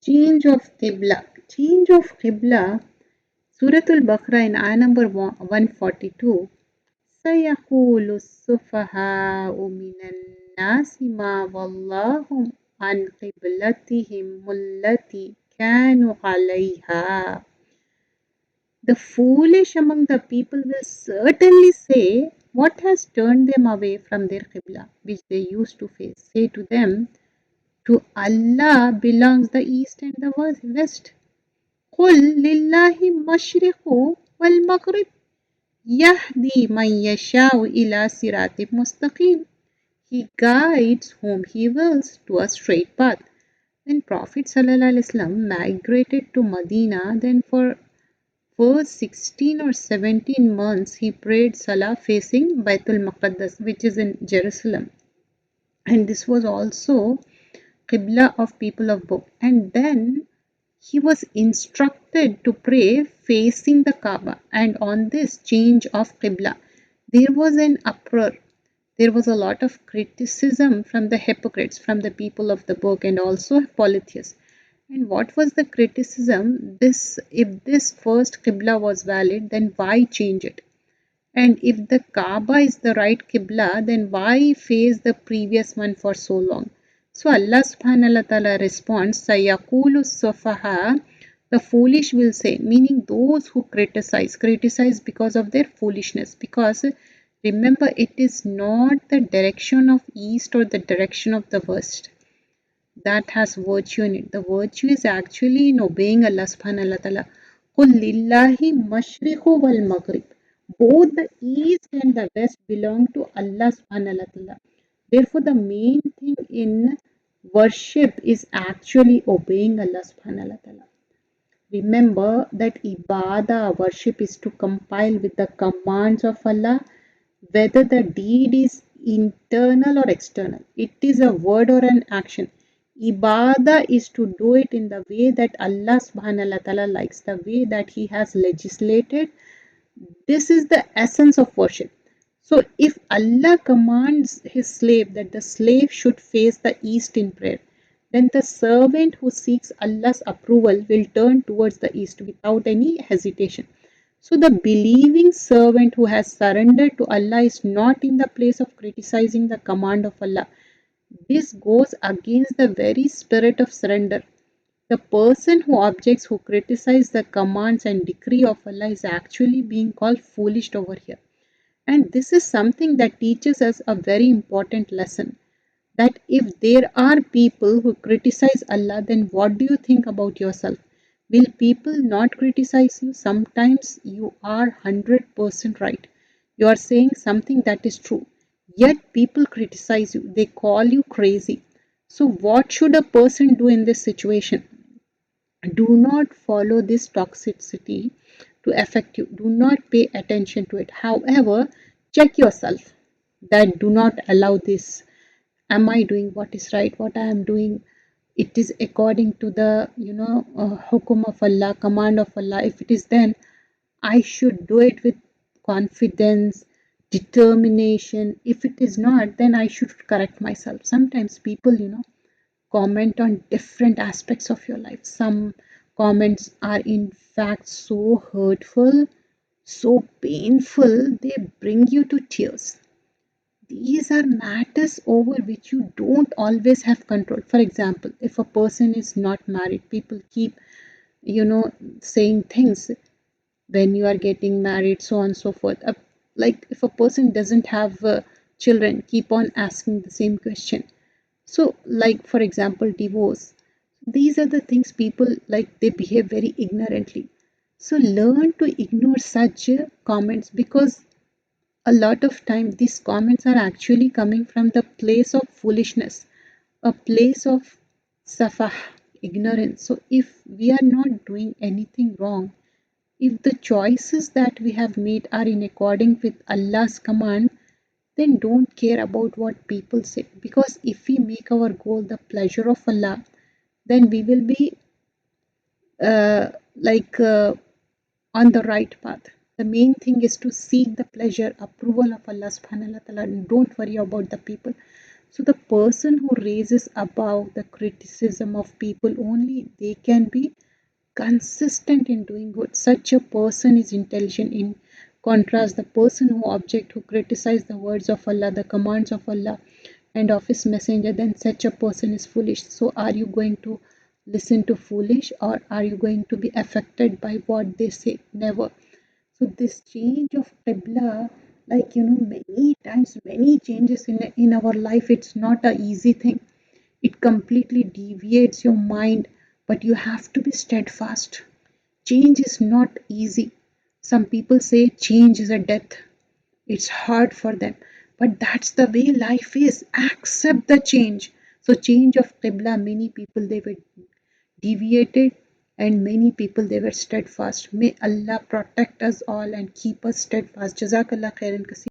Change of Qibla. Change of Qibla. Surah Al-Baqarah in ayah number 142. سيقول السفهاء من الناس ما ولاهم عن قبلتهم التي كانوا عليها. The foolish among the people will certainly say, what has turned them away from their Qibla, which they used to face? Say to them, to Allah belongs the east and the west. قل لله المشرق والمغرب يهدي من يشاء إلى صراط مستقيم. He guides whom he wills to a straight path. When Prophet ﷺ migrated to Medina, then for first 16 or 17 months he prayed Salah facing Baitul Maqaddas, which is in Jerusalem. And this was also Qibla of people of book. And then he was instructed to pray facing the Kaaba. And on this change of Qibla, there was an uproar. There was a lot of criticism from the hypocrites, from the people of the book, and also polytheists. And what was the criticism? This, if this first Qibla was valid, then why change it? And if the Kaaba is the right Qibla, then why face the previous one for so long? So Allah subhanahu wa ta'ala responds, Sayakulu Sofaha, the foolish will say, meaning those who criticize because of their foolishness. Because remember, it is not the direction of east or the direction of the west that has virtue in it. The virtue is actually in obeying Allah subhanahu wa ta'ala. قُلْ لِلَّهِ مَشْرِقُ وَالْمَغْرِبُ. Both the east and the west belong to Allah subhanahu wa ta'ala. Therefore, the main thing in worship is actually obeying Allah subhanahu wa ta'ala. Remember that ibadah, worship, is to compile with the commands of Allah, whether the deed is internal or external. It is a word or an action. Ibadah is to do it in the way that Allah subhanahu wa ta'ala likes, the way that He has legislated. This is the essence of worship. So if Allah commands His slave that the slave should face the east in prayer, then the servant who seeks Allah's approval will turn towards the east without any hesitation. So the believing servant who has surrendered to Allah is not in the place of criticizing the command of Allah. This goes against the very spirit of surrender. The person who objects, who criticizes the commands and decree of Allah is actually being called foolish over here. And this is something that teaches us a very important lesson, that if there are people who criticize Allah, then what do you think about yourself? Will people not criticize you? Sometimes you are 100% right. You are saying something that is true. Yet people criticize you. They call you crazy. So what should a person do in this situation? Do not follow this toxicity to affect you. Do not pay attention to it. However, check yourself that do not allow this. Am I doing what is right? What I am doing, it is according to the hukum of Allah, command of Allah. If it is, then I should do it with confidence, determination. If it is not, then I should correct myself. Sometimes people comment on different aspects of your life. Some comments are in fact so hurtful, so painful, they bring you to tears. These are matters over which you don't always have control. For example, if a person is not married, people keep, saying things when you are getting married, so on and so forth. Like if a person doesn't have children, keep on asking the same question. So, like for example, divorce. These are the things people like, they behave very ignorantly. So, learn to ignore such comments, because a lot of time these comments are actually coming from the place of foolishness, a place of safah, ignorance. So, if we are not doing anything wrong, if the choices that we have made are in according with Allah's command, then don't care about what people say. Because if we make our goal the pleasure of Allah, then we will be uh, like uh, on the right path. The main thing is to seek the pleasure, approval of Allah subhanahu wa ta'ala, and don't worry about the people. So the person who raises above the criticism of people only, they can be consistent in doing good. Such a person is intelligent. In contrast, the person who object, who criticize the words of Allah, the commands of Allah and of His Messenger, then such a person is foolish. So are you going to listen to foolish, or are you going to be affected by what they say? Never. So this change of Qibla, like many times, many changes in our life, it's not a easy thing. It completely deviates your mind, but you have to be steadfast. Change is not easy. Some people say change is a death. It's hard for them, but that's the way life is. Accept the change. So change of Qibla, many people they were deviated, and many people they were steadfast. May Allah protect us all and keep us steadfast. Jazakallah khairan kaseer.